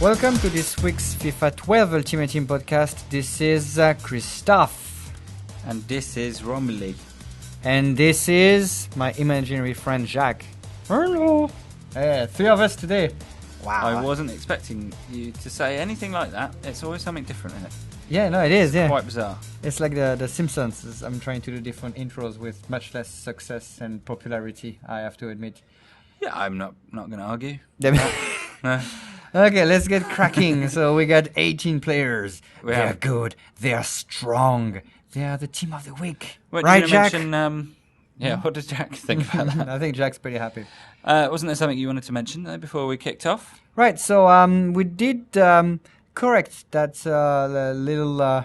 Welcome to this week's FIFA 12 Ultimate Team podcast. This is Christophe. And this is Romilly. And this is my imaginary friend Jacques. Hello. Three of us today. Wow. I wasn't expecting you to say anything like that. It's always something different, isn't it? Yeah, no, it is. Yeah, quite bizarre. It's like the Simpsons. I'm trying to do different intros with much less success and popularity, I have to admit. Yeah, I'm not going to argue. No. Okay, let's get cracking. So we got 18 players. They're good. They're strong. They are the team of the week. Wait, right, Jack? What does Jack think about that? I think Jack's pretty happy. Wasn't there something you wanted to mention before we kicked off? Right, so we did correct that little...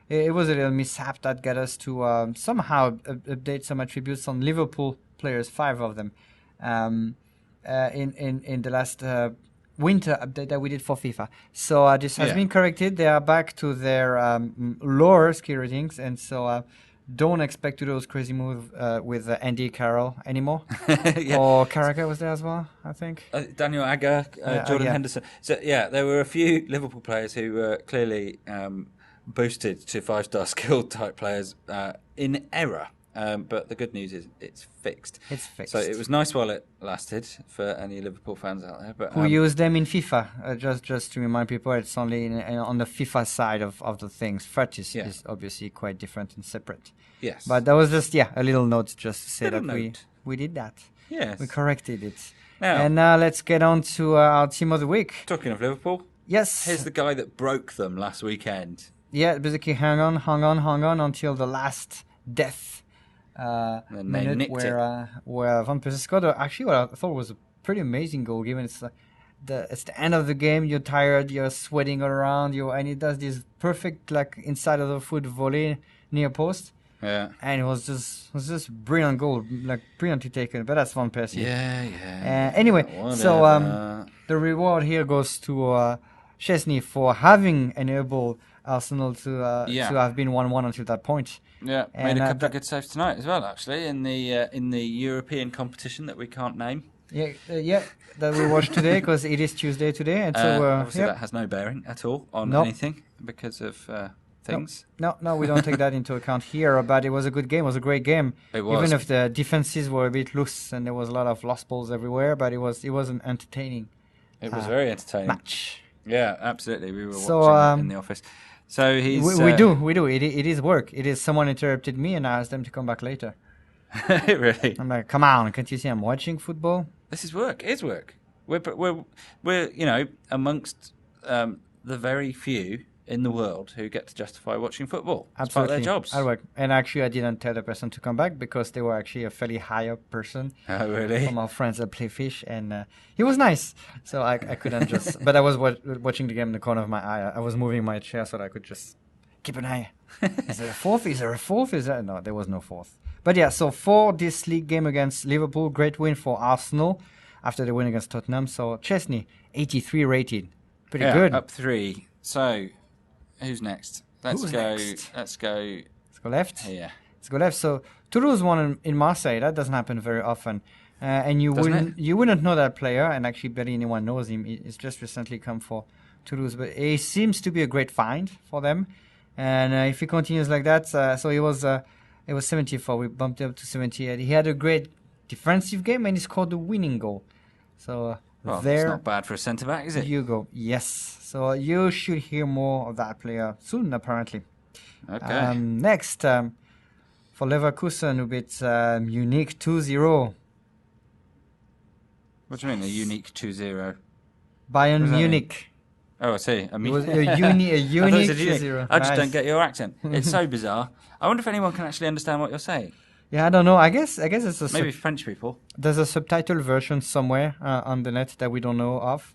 it was a little mishap that got us to somehow update some attributes on Liverpool players, 5 of them, in the last... winter update that we did for FIFA. So this has been corrected. They are back to their lower skill ratings, and so don't expect to do those crazy moves with Andy Carroll anymore. Or Carragher was there as well, I think. Daniel Agger, Jordan Henderson. So there were a few Liverpool players who were clearly boosted to 5-star skill type players in error. But the good news is it's fixed. It's fixed. So it was nice while it lasted for any Liverpool fans out there. But who use them in FIFA? Just to remind people, it's only on the FIFA side of the things. FUT is obviously quite different and separate. Yes. But that was just a little note just to say that we did that. Yes. We corrected it. Now, and now let's get on to our team of the week. Talking of Liverpool. Yes. Here's the guy that broke them last weekend. Yeah, basically hung on until the last death. Minute where Van Persie scored actually what I thought was a pretty amazing goal, given it's the end of the game, you're tired, you're sweating all around you, and he does this perfect inside of the foot volley near post. Yeah, and it was just brilliant goal, brilliantly taken. But that's Van Persie. Yeah. Anyway, so the reward here goes to Chesney for having enabled Arsenal to have been 1-1 until that point. Yeah, made a couple of good saves tonight as well, actually, in the European competition that we can't name. Yeah, that we watched today because it is Tuesday today, and so obviously that has no bearing at all on anything because of things. No, we don't take that into account here. But it was a good game. It was a great game. It was. Even if the defenses were a bit loose and there was a lot of lost balls everywhere, but it was an entertaining. It was very entertaining match. Yeah, absolutely. We were watching it in the office. So we do. It is work. It is someone interrupted me and I asked them to come back later. Really? I'm like, come on, can't you see I'm watching football? This is work. It is work. We're amongst the very few in the world who get to justify watching football. It's Absolutely. part of their jobs. I work. And actually, I didn't tell the person to come back because they were actually a fairly higher person. Oh, really? From our friends at Playfish, and he was nice. So I couldn't just... But I was watching the game in the corner of my eye. I was moving my chair so that I could just keep an eye. Is there a fourth? No, there was no fourth. But yeah, so for this league game against Liverpool, great win for Arsenal after the win against Tottenham. So Chesney, 83 rated. Pretty good. Up 3. So... Who's next? Let's go left. Yeah. Let's go left. So Toulouse won in Marseille. That doesn't happen very often, and you wouldn't know that player. And actually, barely anyone knows him. He's just recently come for Toulouse, but he seems to be a great find for them. And if he continues like that, so it was 74. We bumped it up to 78. He had a great defensive game, and he scored the winning goal. So. That's not bad for a centre-back, is it? You go. Yes. So you should hear more of that player soon, apparently. Okay. Next, for Leverkusen, who beat Munich 2-0. What do you mean, a unique 2-0? Bayern Munich. Oh, I see. It was a unique 2-0. I just don't get your accent. It's so bizarre. I wonder if anyone can actually understand what you're saying. Yeah, I don't know. I guess it's maybe French people. There's a subtitle version somewhere on the net that we don't know of,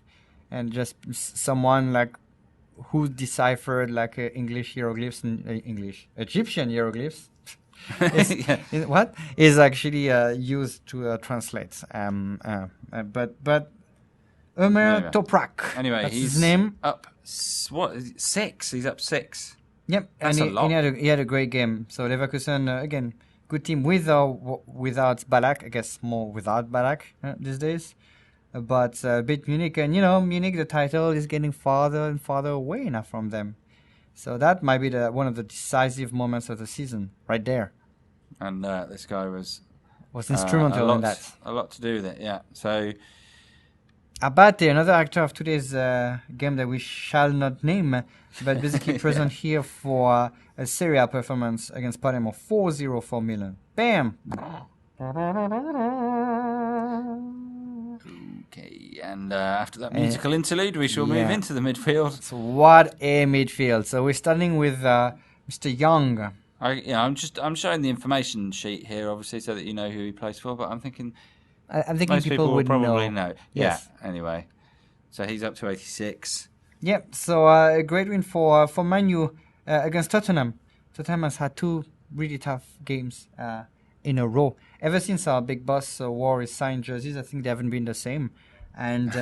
and just someone who deciphered English hieroglyphs and Egyptian hieroglyphs. What is actually used to translate. But Ömer Toprak. Anyway, that's he's his name. Up 6. He's up 6. Yep, that's and a lot. He had a great game. So Leverkusen again. Good team with or without Ballack. I guess more without Ballack these days. but beat Munich. And, Munich, the title is getting farther and farther away now from them. So that might be one of the decisive moments of the season, right there. And this guy was instrumental in that. A lot to do with it, yeah. So Abate, another actor of today's game that we shall not name, but basically present here for a Serie A performance against Palermo, 4-0 for Milan. Bam! Okay, and after that musical interlude, we shall move into the midfield. So what a midfield! So we're starting with Mr. Young. I'm showing the information sheet here, obviously, so that you know who he plays for. But I'm thinking most people would probably know. Yes. Yeah. Anyway, so he's up to 86. Yep. So a great win for Man U against Tottenham. Tottenham has had 2 really tough games in a row. Ever since our big boss wore his signed jerseys, I think they haven't been the same. And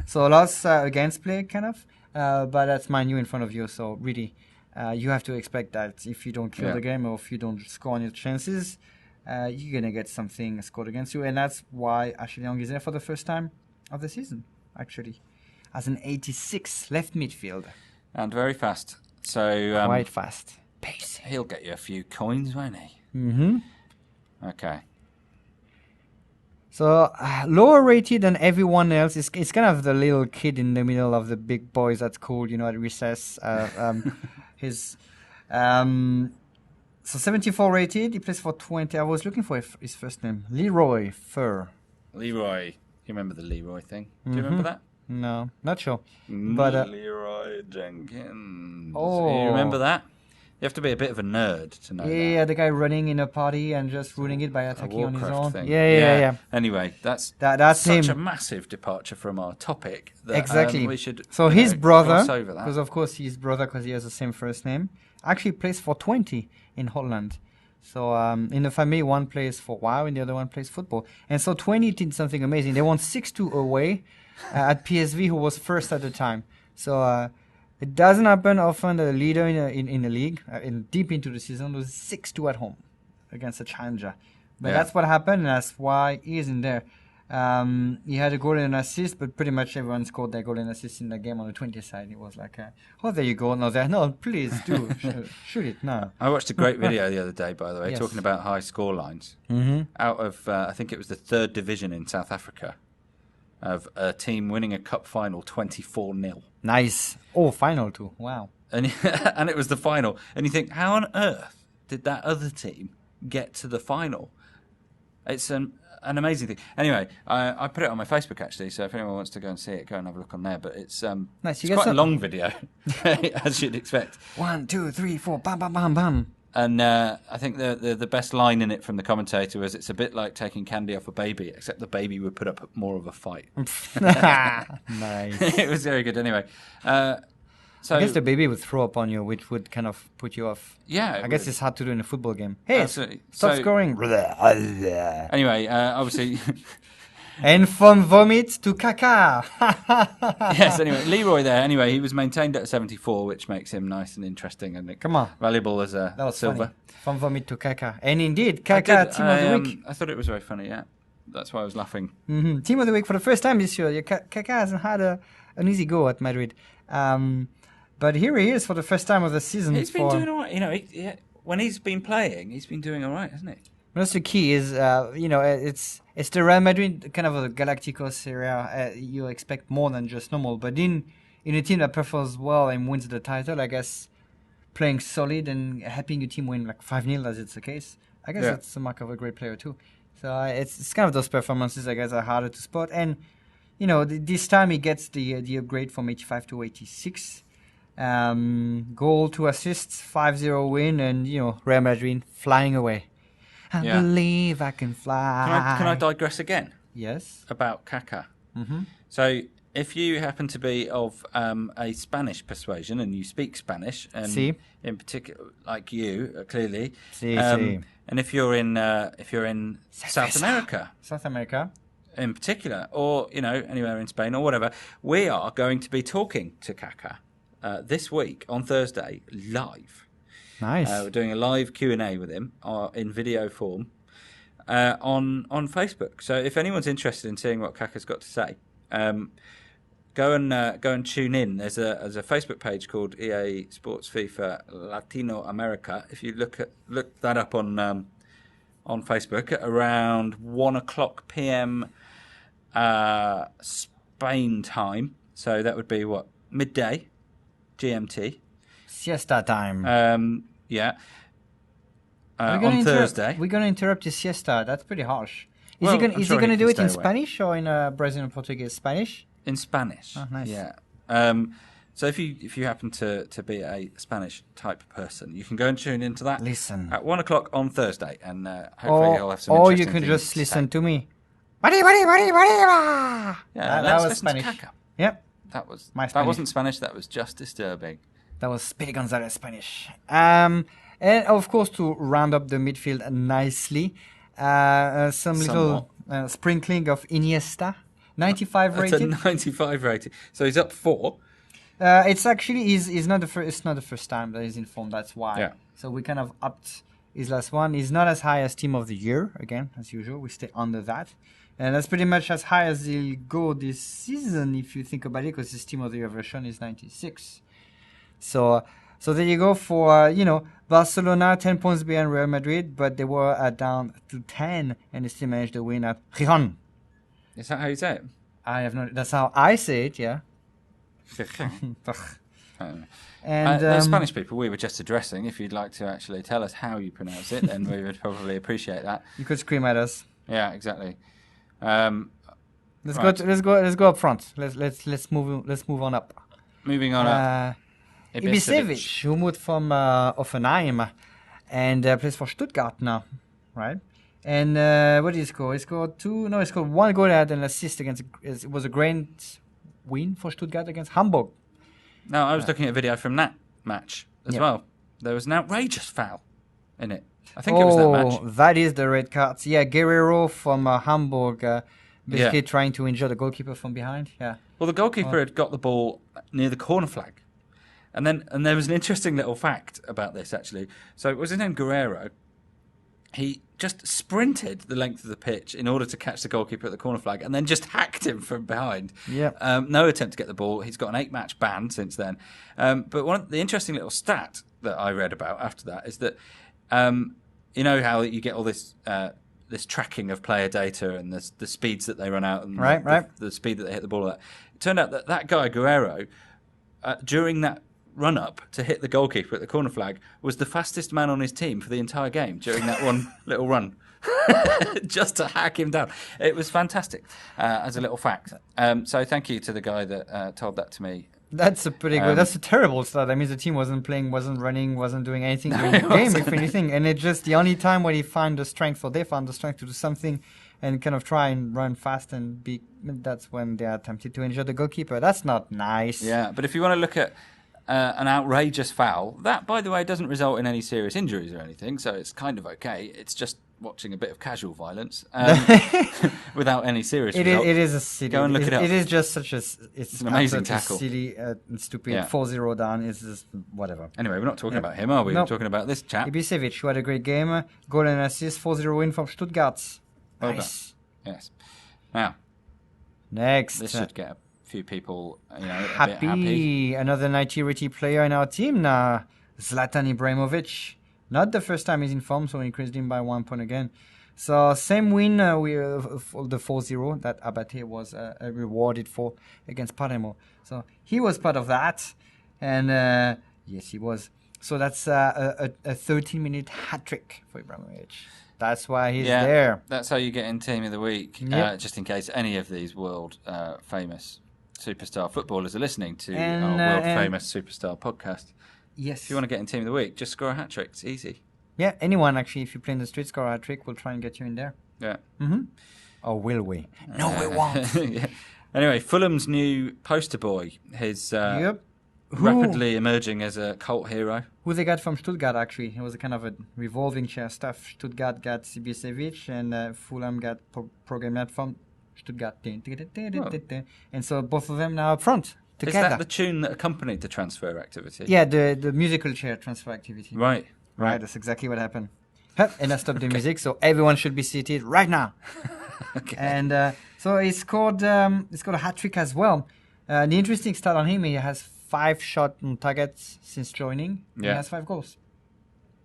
so lots against play, kind of. But that's Man U in front of you, so really you have to expect that if you don't kill the game or if you don't score on your chances, you're going to get something scored against you. And that's why Ashley Young is there for the first time of the season, actually, as an 86 left midfield. And very fast. So quite fast. Pacey. He'll get you a few coins, won't he? Mm-hmm. Okay. So lower rated than everyone else. It's kind of the little kid in the middle of the big boys at school, at recess. So 74 rated. He plays for 20. I was looking for his first name. Leroy Fur. Leroy. You remember the Leroy thing? Do you remember that? No, not sure. But Leroy Jenkins. Oh. You remember that? You have to be a bit of a nerd to know that. Yeah, the guy running in a party and just ruining it by attacking on his own. Thing. Yeah. Anyway, that's such a massive departure from our topic. That, exactly. We should. So his brother, because of course his brother, because he has the same first name, actually plays for 20 in Holland. So in the family, one plays for WoW and the other one plays football. And so 20 did something amazing. They won 6-2 away at PSV, who was first at the time. So it doesn't happen often that a leader in the league, deep into the season, was 6-2 at home against a challenger. But that's what happened, and that's why he isn't there. He had a goal and an assist, but pretty much everyone scored their goal and assist in the game on the 20 side. It was like, there you go. No, please do. shoot it. No. I watched a great video the other day, by the way, talking about high score lines. Mm-hmm. Out of, I think it was the 3rd division in South Africa, of a team winning a cup final 24-0. Nice. Oh, final too. Wow. And it was the final. And you think, how on earth did that other team get to the final? It's an amazing thing. Anyway, I put it on my Facebook, actually, so if anyone wants to go and see it, go and have a look on there. But it's nice. It's quite a long video, as you'd expect. 1, 2, 3, 4, bam, bam, bam, bam. And I think the best line in it from the commentator was, it's a bit like taking candy off a baby, except the baby would put up more of a fight. Nice. It was very good anyway. So I guess the baby would throw up on you, which would kind of put you off. Yeah. I guess it's hard to do in a football game. Hey, absolutely. Stop scoring. Anyway, obviously... And from vomit to caca. Yes, anyway, Leroy there. Anyway, he was maintained at 74, which makes him nice and interesting and valuable as a silver. Funny. From vomit to caca. And indeed, caca, team of the week. I thought it was very funny, yeah. That's why I was laughing. Mm-hmm. Team of the week for the first time this year. Kaká hasn't had an easy go at Madrid. But here he is for the first time of the season. He's been doing all right. When he's been playing, he's been doing all right, hasn't he? That's the key is, it's the Real Madrid kind of a Galacticos area. You expect more than just normal. But in a team that performs well and wins the title, I guess playing solid and helping your team win like 5-0 as it's the case, I guess that's the mark of a great player too. So it's kind of those performances, I guess, are harder to spot. And, this time he gets the upgrade from 85 to 86. Goal, 2 assists, 5-0 win, and, Real Madrid flying away. I believe I can fly. Can I digress again? Yes. About Kaká. Mm-hmm. So, if you happen to be of a Spanish persuasion and you speak Spanish, and in particular, like you, clearly, and if you're in South America, in particular, or anywhere in Spain or whatever, we are going to be talking to Kaká this week on Thursday live. Nice. We're doing a live Q&A with him in video form on Facebook. So if anyone's interested in seeing what Kaká's got to say, Go and tune in. There's a Facebook page called EA Sports FIFA Latino America. If you look that up on Facebook at around 1:00 p.m. Spain time. So that would be midday GMT. Siesta time. Yeah. On Thursday. We're going to interrupt your siesta. That's pretty harsh. Is Well, he I'm sure going to he do can it in stay away. Spanish or in Brazilian Portuguese? Spanish? In Spanish. Oh, nice. Yeah. So if you happen to be a Spanish type person, you can go and tune into that. Listen. At 1:00 on Thursday, and hopefully you'll have some. Or interesting you can things just to listen say. to me. Yeah, that was listen to Spanish. Kaka. Yep. That was My that Spanish. wasn't Spanish. That was just disturbing. That was Speedy Gonzalez Spanish. And of course, to round up the midfield nicely, some little sprinkling of Iniesta. 95 That's rated. a 95 rating. So he's up 4. It's actually he's not the first. It's not the first time that he's in form. That's why. Yeah. So we kind of upped his last one. He's not as high as Team of the Year again, as usual. We stay under that, and that's pretty much as high as he'll go this season if you think about it, because his Team of the Year version is 96. So there you go for Barcelona 10 points behind Real Madrid, but they were down to 10, and they still managed to win at Gijon. Is that how you say it? I have no. That's how I say it. Yeah. And the Spanish people we were just addressing, if you'd like to actually tell us how you pronounce it, then we would probably appreciate that. You could scream at us. Yeah, exactly. Let's go up front. Let's move on up. Moving on up. Ibisevic, who moved from Offenheim and plays for Stuttgart now, right? And what did he score? He scored 1 goal and an assist against. It was a great win for Stuttgart against Hamburg. No, I was looking at a video from that match as well. There was an outrageous foul in it. I think it was that match. Oh, that is the red cards. Yeah, Guerrero from Hamburg basically trying to injure the goalkeeper from behind. Yeah. Well, the goalkeeper had got the ball near the corner flag. And there was an interesting little fact about this, actually. So it was his name Guerrero. He just sprinted the length of the pitch in order to catch the goalkeeper at the corner flag and then just hacked him from behind. Yeah. No attempt to get the ball. He's got an 8-match ban since then. But the interesting little stat that I read about after that is that, you know how you get all this tracking of player data and the speeds that they run out and the speed that they hit the ball at. It turned out that guy, Guerrero, during that run-up to hit the goalkeeper at the corner flag was the fastest man on his team for the entire game during that one little run. Just to hack him down. It was fantastic, as a little fact. So thank you to the guy that told that to me. That's a pretty good. That's a terrible start. That means the team wasn't playing, wasn't running, wasn't doing anything during the game, if anything. And it's just the only time when they found the strength to do something and kind of try and run fast and be. That's when they are tempted to injure the goalkeeper. That's not nice. Yeah, but if you want to look at an outrageous foul, that, by the way, doesn't result in any serious injuries or anything, so it's kind of okay. It's just watching a bit of casual violence without any serious results. It is a silly. Go and look it up. It is just such a. It's an amazing tackle. Silly and stupid. Yeah. 4-0 down is just whatever. Anyway, we're not talking about him, are we? No. We're talking about this chap. Ibisevic, who had a great game. Goal and assist, 4-0 win from Stuttgart. Well Nice. done. Yes. Now, Next. this should get a few people, a bit happy. happy. Another 90-rated player in our team now. Zlatan Ibrahimovic. Not the first time he's in form, so we increased him by 1 point again. So same win for the 4-0 that Abate was rewarded for against Palermo. So he was part of that. And yes, he was. So that's a 13-minute hat-trick for Ibrahimovic. That's why he's there. That's how you get in Team of the Week, just in case any of these world famous superstar footballers are listening to our world famous superstar podcast. Yes. If you want to get in Team of the Week, just score a hat-trick. It's easy. Yeah, anyone actually, if you play in the street, score a hat-trick, we'll try and get you in there. Yeah. Mm-hmm. Or will we? No, we won't. Yeah. Anyway, Fulham's new poster boy, his rapidly emerging as a cult hero. Who they got from Stuttgart, actually. It was a kind of a revolving chair stuff. Stuttgart got Ibisevic and Fulham got Programmed from Stuttgart. And so both of them now up front, together. Is that the tune that accompanied the transfer activity? Yeah, the musical chair transfer activity. Right. That's exactly what happened. And I stopped the music, so everyone should be seated right now. Okay. And so he scored a hat trick as well. The interesting stat on him: he has 5 shots on targets since joining. Yeah. He has 5 goals.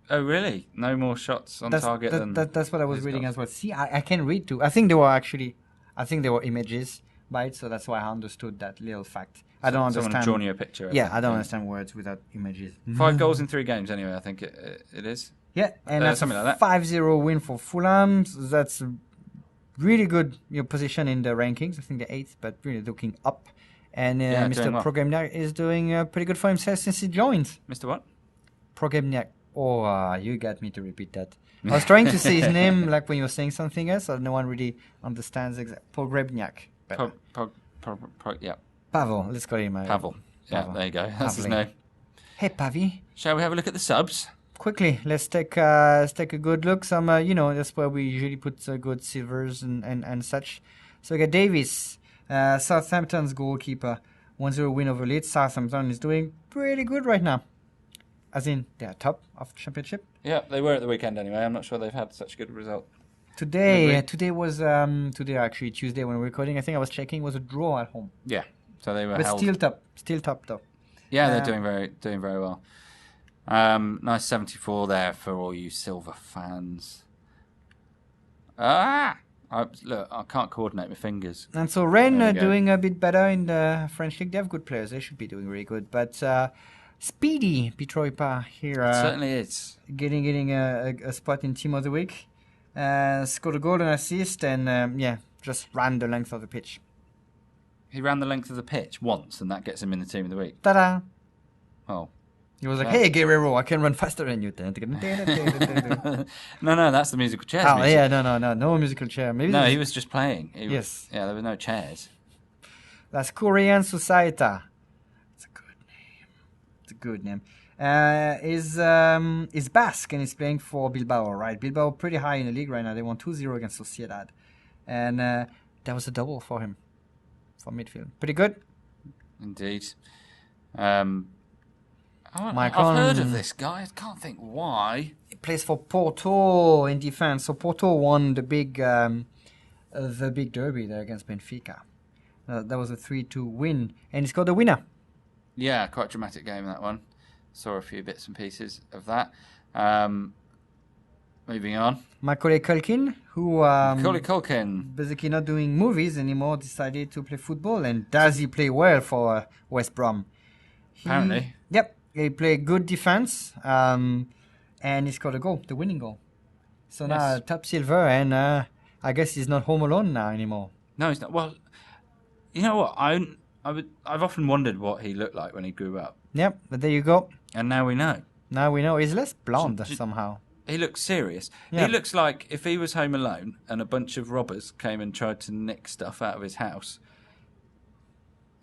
Oh, really? No more shots on target than... That's what I was reading as well. See, I can read too. I think they were images by it, so that's why I understood that little fact. I don't understand. Someone drawn you a picture. I don't understand words without images. 5 goals in 3 games anyway, I think it is. Yeah, and that's something like that. 5-0 win for Fulham. So that's really good position in the rankings. I think the 8th, but really looking up. And Mr. Well. Progemniak is doing pretty good for himself since he joined. Mr. what? Progemniak. Oh, you got me to repeat that. I was trying to say his name like when you were saying something else, so no one really understands exactly. Pogrebniak. Yeah. Pavel, let's call him. Pavel. Yeah, there you go. That's his name. Hey, Pavi. Shall we have a look at the subs? Quickly, let's take a good look. Some, that's where we usually put good silvers and such. So we got Davis, Southampton's goalkeeper, 1-0 win over Leeds. Southampton is doing pretty good right now. As in, they're top of the championship. Yeah, they were at the weekend anyway. I'm not sure they've had such a good result. Today actually Tuesday when we were recording. I think I was checking was a draw at home. Yeah, so they were. But still top though. Yeah, they're doing very well. Nice 74 there for all you Silver fans. I can't coordinate my fingers. And so Rennes are doing a bit better in the French league. They have good players. They should be doing really good, but. Speedy Pitroipa here. It certainly is. Getting a spot in Team of the Week. Scored a goal and assist and, just ran the length of the pitch. He ran the length of the pitch once and that gets him in the Team of the Week. Ta-da! Oh. He was like, hey, Guerrero, I can run faster than you. No, that's the musical chairs. Oh, music. Yeah, no musical chair. Maybe he was just playing. Yes. Yeah, there were no chairs. That's Korean Societa. Good name. Is Basque and is playing for Bilbao, right? Bilbao pretty high in the league right now. They won 2-0 against Sociedad. And that was a double for him for midfield. Pretty good. Indeed. I've heard of this guy. I can't think why. He plays for Porto in defense. So Porto won the big derby there against Benfica. That was a 3-2 win. And he's got the winner. Yeah, quite a dramatic game, that one. Saw a few bits and pieces of that. Moving on. Macaulay Culkin, who basically not doing movies anymore, decided to play football. And does he play well for West Brom? Apparently. Yep, he played good defense, and he scored a goal, the winning goal. So now top silver, and I guess he's not home alone now anymore. No, he's not. Well, you know what? I've often wondered what he looked like when he grew up. Yep, but there you go. And now we know. He's less blonde somehow. He looks serious. Yeah. He looks like if he was home alone and a bunch of robbers came and tried to nick stuff out of his house,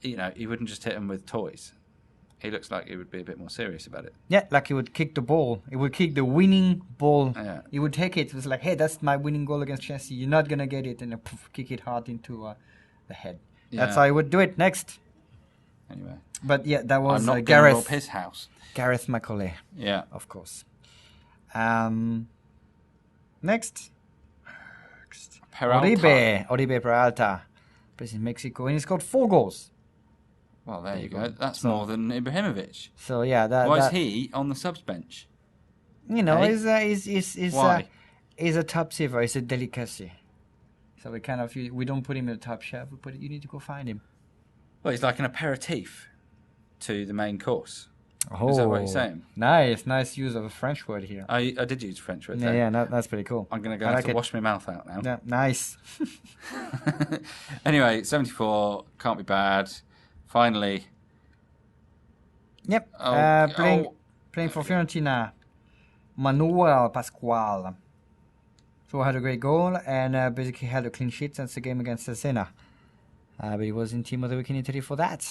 he wouldn't just hit them with toys. He looks like he would be a bit more serious about it. Yeah, like he would kick the ball. He would kick the winning ball. Yeah. He would take it. It was like, hey, that's my winning goal against Chelsea. You're not going to get it. And kick it hard into the head. Yeah. That's how he would do it. Next. Anyway. But yeah, that was Gareth. Gareth. Rob his house. Gareth Macaulay. Yeah. Of course. Next. Oribe Peralta. Plays in Mexico. And he scored 4 goals. Well, there you go. That's more than Ibrahimovic. So yeah, why is he on the subs bench? He's a top saver. He's a delicacy. So we don't put him in the top shelf. You need to go find him. Well, he's like an aperitif to the main course. Oh, is that what you're saying? Nice use of a French word here. I did use a French word there. Yeah, that's pretty cool. I'm going to have to wash my mouth out now. Yeah, nice. Anyway, 74, can't be bad. Finally. Yep. Playing for Fiorentina, Manuel Pascual. So had a great goal and basically had a clean sheet since the game against Cesena. But he was in Team of the Week in Italy for that.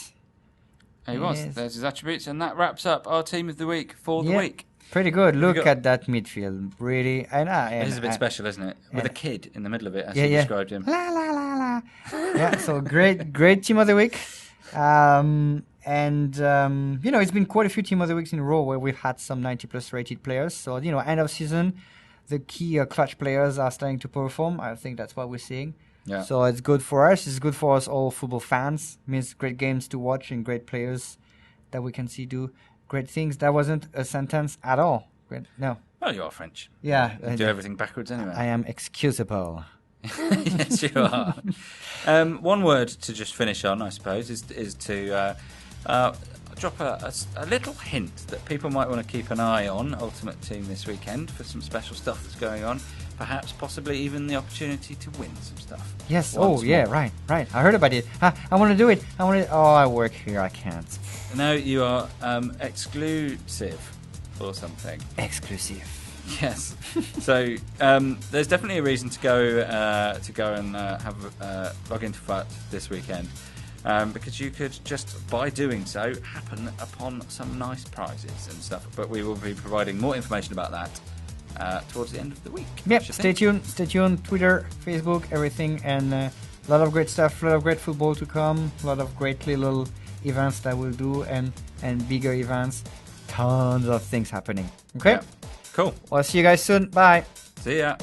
He was. There's his attributes, and that wraps up our Team of the Week for the week. Pretty good. Look at that midfield. Really. It is a bit special, isn't it? With a kid in the middle of it, as you described him. La, la, la, la. Yeah, so great Team of the Week. It's been quite a few Team of the Weeks in a row where we've had some 90-plus rated players. So, end of season, the key clutch players are starting to perform. I think that's what we're seeing. Yeah. So it's good for us. It's good for us all football fans. It means great games to watch and great players that we can see do great things. That wasn't a sentence at all. Great. No. Well, you are French. Yeah. You do everything backwards anyway. I am excusable. Yes, you are. One word to just finish on, I suppose, is to drop a little hint that people might want to keep an eye on Ultimate Team this weekend for some special stuff that's going on. Perhaps, possibly even the opportunity to win some stuff. Yes. Yeah. Right. I heard about it. I want to do it. I work here. I can't. No, you are exclusive or something. Exclusive. Yes. So there's definitely a reason to go and log into FUT this weekend. Because you could just, by doing so, happen upon some nice prizes and stuff. But we will be providing more information about that towards the end of the week. Yep, stay tuned. Twitter, Facebook, everything. And a lot of great stuff, a lot of great football to come, a lot of great little events that we'll do and bigger events. Tons of things happening. Okay? Yeah. Cool. I'll see you guys soon. Bye. See ya.